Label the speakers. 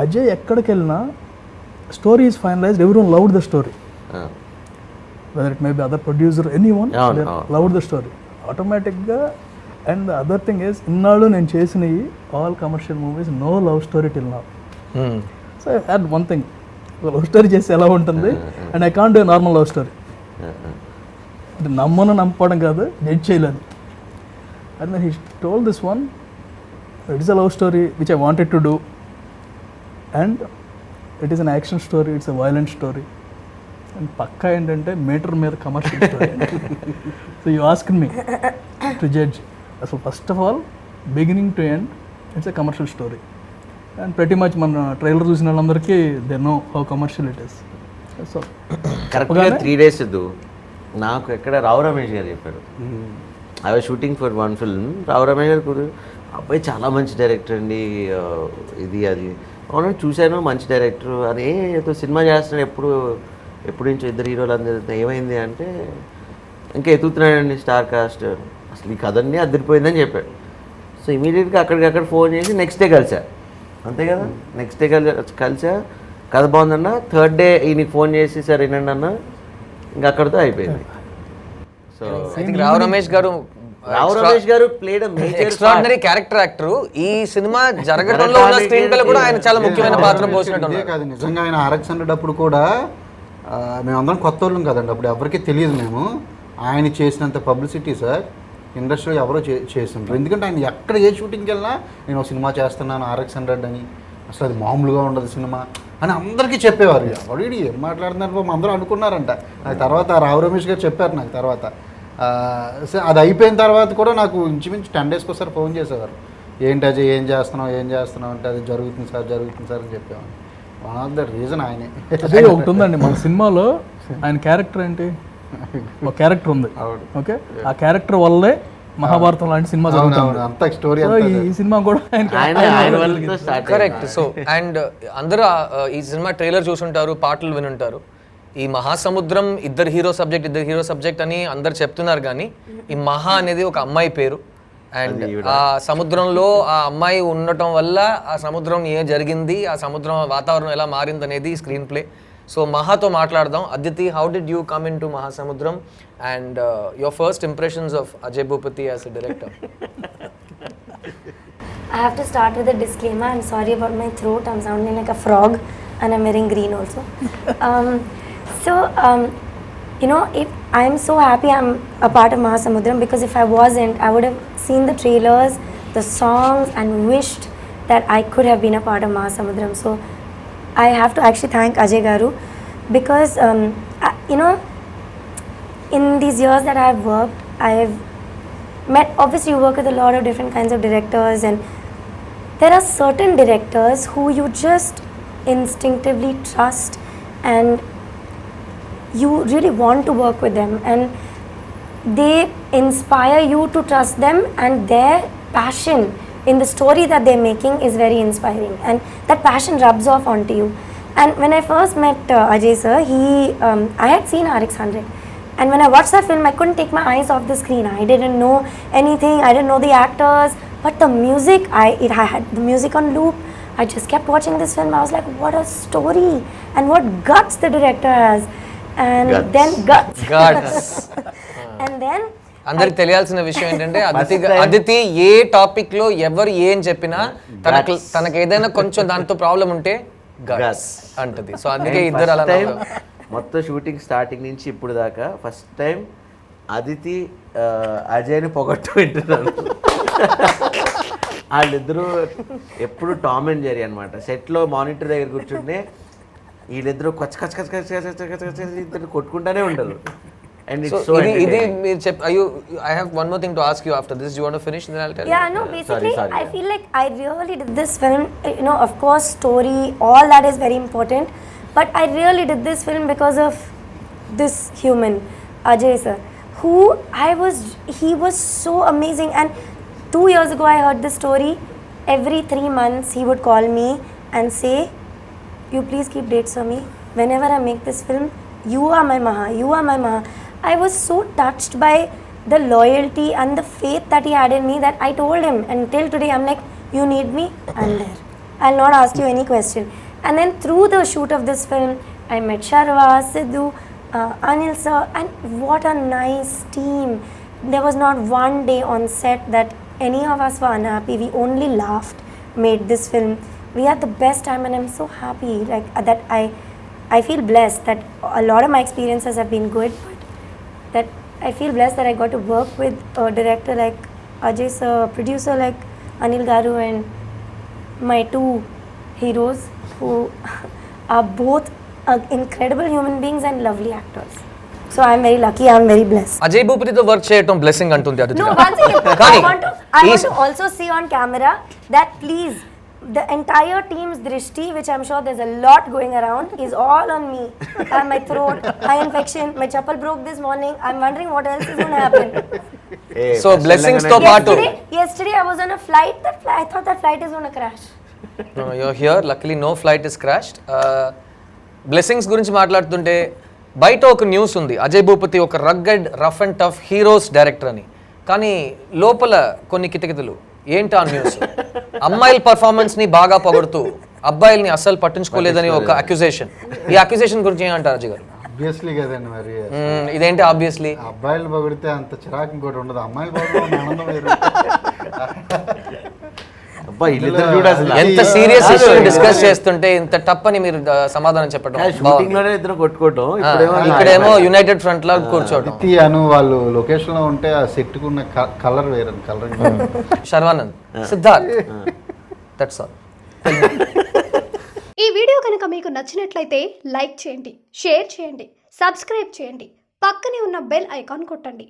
Speaker 1: అజయ్ ఎక్కడికి వెళ్ళినా story is finalized, everyone loved the story, whether it may be other producer anyone loved the story ఆటోమేటిక్గా. And the other thing is, ఇన్నాళ్ళు నేను చేసినవి all commercial movies, no love story till now. So I had one thing, love story చేస్తే ఎలా ఉంటుంది, and I can't do normal love story. అంటే నమ్మడం కాదు, జడ్జ్ చేయలేదు. And then he told this one, it is a love story which I wanted to do, and it is an action story, it's a violent story, and పక్కా ఏంటంటే meter మీద commercial story. So you ask me to judge. అసలు first of all beginning to end it's a commercial story. And ప్రతి much మన trailer చూసిన వాళ్ళందరికీ they know how commercial it is. So
Speaker 2: కరెక్ట్గా 3 days నాకు ఎక్కడ రావు రమేష్ గారు చెప్పారు, I was shooting for one film. Rao Ramesh గారు అబ్బాయి చాలా మంచి డైరెక్టర్ అండి, ఇది అది అవును చూశాను, మంచి డైరెక్టర్ అని ఏదో సినిమా చేస్తున్నాడు, ఎప్పుడు నుంచో 2 హీరోలు అందరు ఏమైంది అంటే ఇంకా ఎత్తుతున్నాడండి స్టార్ కాస్ట్, అసలు ఈ కథన్నీ అదిరిపోయిందని చెప్పాడు. సో ఇమీడియట్గా అక్కడికక్కడ ఫోన్ చేసి నెక్స్ట్ డే కలిసా, అంతే కదా, నెక్స్ట్ డే కలిసా, కథ బాగుందన్న. 3rd day ఈయనకి ఫోన్ చేసి సార్ వినండి అన్న, ఇంకా అక్కడితో అయిపోయింది. సో
Speaker 3: రావు రమేష్ గారు ప్లేడ్ ఎక్స్ట్రాడినరీ క్యారెక్టర్ యాక్టర్. ఈ సినిమా జరగడంలో ఉన్న స్క్రీన్ ప్లే కూడా ఆయన చాలా ముఖ్యమైన పాత్ర పోసినట్టు
Speaker 4: కాదు. నిజంగా ఆయన RX100 అప్పుడు కూడా మేమందరం కొత్త వాళ్ళం కదండి, అప్పుడు ఎవరికీ తెలియదు. మేము ఆయన చేసినంత పబ్లిసిటీ సార్ ఇండస్ట్రీలో ఎవరో చేస్తుంటారు. ఎందుకంటే ఆయన ఎక్కడ ఏ షూటింగ్కి వెళ్ళినా నేను ఒక సినిమా చేస్తున్నాను RX100 అని, అసలు అది మామూలుగా ఉండదు సినిమా అని అందరికీ చెప్పేవారు. ఆల్రెడీ ఏం మాట్లాడుతున్నారు అందరూ అనుకున్నారంట. నాకు తర్వాత రావు రమేష్ గారు చెప్పారు నాకు తర్వాత. సో అది అయిపోయిన తర్వాత కూడా నాకు ఇంచుమించు 10 daysకి ఒకసారి ఫోన్ చేసేవారు, ఏంటి అజయ్ ఏం చేస్తున్నావు అంటే అది జరుగుతుంది సార్ అని చెప్పేవాడు. వన్ ఆఫ్ ద రీజన్ ఆయనే.
Speaker 1: అదే ఒకటి ఉందండి మన సినిమాలో, ఆయన క్యారెక్టర్ ఏంటి, ఒక క్యారెక్టర్ ఉంది, ఓకే, ఆ క్యారెక్టర్ వల్లే మహాభారతం లాంటి సినిమా
Speaker 4: అంత స్టోరీ.
Speaker 1: ఈ సినిమా కూడా
Speaker 3: కరెక్ట్. సో అండ్ అందరూ ఈ సినిమా ట్రైలర్ చూసుంటారు, పాటలు వినుంటారు. ఈ మహాసముద్రం ఇద్దరు హీరో సబ్జెక్ట్ అని అందరు చెప్తున్నారు, కానీ ఈ మహా అనేది ఒక అమ్మాయి పేరు. అండ్ ఆ సముద్రంలో ఆ అమ్మాయి ఉండటం వల్ల ఆ సముద్రం ఏం జరిగింది, ఆ సముద్రం వాతావరణం ఎలా మారింది అనేది స్క్రీన్ ప్లే. సో మహాతో మాట్లాడదాం. Aditi, how did you come in to Mahasamudram and your first impressions of Ajay Bhupathi as a director?
Speaker 5: I have to start with a disclaimer. I'm sorry about my throat. I'm sounding like a frog and I'm wearing green also. If I'm so happy I'm a part of Mahasamudram, because if I wasn't, I would have seen the trailers, the songs, and wished that I could have been a part of Mahasamudram. So I have to actually thank Ajay Garu, because in these years that I've worked, I've met, obviously you work with a lot of different kinds of directors, and there are certain directors who you just instinctively trust and you really want to work with them, and they inspire you to trust them, and their passion in the story that they're making is very inspiring, and that passion rubs off onto you. And when I first met Ajay sir, I had seen RX100, and when I watched that film I couldn't take my eyes off the screen. I didn't know anything, I didn't know the actors, but the music, I had the music on loop. I just kept watching this film. I was like, what a story, and what guts the director has. And then guts. And then
Speaker 3: అందరికి తెలియాల్సిన విషయం ఏంటంటే అదితి ఏ topic లో ఎవరు ఏం చెప్పినా తనకు ఏదైనా కొంచెం దాంతో ప్రాబ్లం ఉంటే గట్స్ అంటది. సో అందుకే ఇద్దరు అలా
Speaker 2: మొత్తం షూటింగ్ స్టార్టింగ్ నుంచి ఇప్పుడు దాకా ఫస్ట్ టైం అదితి అజయ్ని పొగట్టు వింటున్నాను. వాళ్ళిద్దరూ ఎప్పుడు టామ్ అండ్ జెర్రీ అనమాట. సెట్లో మానిటర్ దగ్గర కూర్చుంటే వీళ్ళిద్దరూ ఇద్దరు కొట్టుకుంటానే ఉంటారు. And it's so
Speaker 3: I have one more thing to ask you after this. Do you want to finish? Then I'll tell you.
Speaker 5: Yeah, no, basically, sorry. I feel like I really did this film, of course, story, all that is very important. But I really did this film because of this human, Ajay sir, he was so amazing. And 2 years ago, I heard this story. Every 3 months, he would call me and say, you please keep dates for me. Whenever I make this film, you are my Maha, you are my Maha. I was so touched by the loyalty and the faith that he had in me that I told him, and till today I'm like, you need me, I'm there. I'll not ask you any question. And then through the shoot of this film, I met Sharwa, Sidhu, Anil sir, and what a nice team. There was not one day on set that any of us were unhappy. We only laughed, made this film. We had the best time, and I'm so happy like that. I feel blessed that a lot of my experiences have been good, but that I feel blessed that I got to work with a director like Ajay sir, producer like Anil Garu, and my two heroes who are both incredible human beings and lovely actors. So I'm very lucky, I'm very blessed.
Speaker 3: Ajay భూపతితో work చేయటం blessing అంటుంది Aditi.
Speaker 5: No, once again, I want to also see on camera that please, the entire team's drishti, which I'm sure there's a lot going around, is all on me. My throat, eye infection, my chappal broke this morning. I'm wondering what else is going to happen.
Speaker 3: So blessings తో పాటు
Speaker 5: Yesterday I was on a flight. I thought that flight is going to crash.
Speaker 3: you're here, luckily no flight is crashed. Blessings గురించి మాట్లాడుతుంటే బయట ఒక news ఉంది, అజయ్ భూపతి ఒక rugged rough and tough heroes director అని. కానీ లోపల కొన్ని కితకితలు. ఏంటి ఆ న్యూస్? అమ్మాయిల పర్ఫార్మెన్స్ ని బాగా పొగడుతూ అబ్బాయిల్ని అస్సలు పట్టించుకోలేదని ఒక అక్యుజేషన్. ఈ అక్యుజేషన్ గురించి ఏమంటారు అజయ్ గారు?
Speaker 4: ఆబ్వియస్లీ కదండి మరి.
Speaker 3: ఇదేంటి ఆబ్వియస్లీ?
Speaker 4: అబ్బాయిలు పొగిడితే అంత చిరాకు ఇంకోటి ఉండదు, అమ్మాయిలు పొగిడితే ఆనందం వేరు.
Speaker 3: ఎంత సీరియస్ ఇష్యూ డిస్కస్ చేస్తుంటే ఇంత టప్పని మీరు సమాధానం చెప్పడం.
Speaker 2: ఇద్దరు కొట్టుకోవటం,
Speaker 3: ఇక్కడేమో యునైటెడ్ ఫ్రంట్ లా కూర్చోవడం.
Speaker 4: అను వాళ్ళు లొకేషన్ లో ఉంటే ఆ సెట్ కున్న కలర్ వేరే colour.
Speaker 3: Sharwanand, Siddharth, that's all.
Speaker 6: ఈ వీడియో కనుక మీకు నచ్చినట్లయితే లైక్ చేయండి, షేర్ చేయండి, సబ్స్క్రైబ్ చేయండి, పక్కనే ఉన్న బెల్ ఐకాన్ కొట్టండి.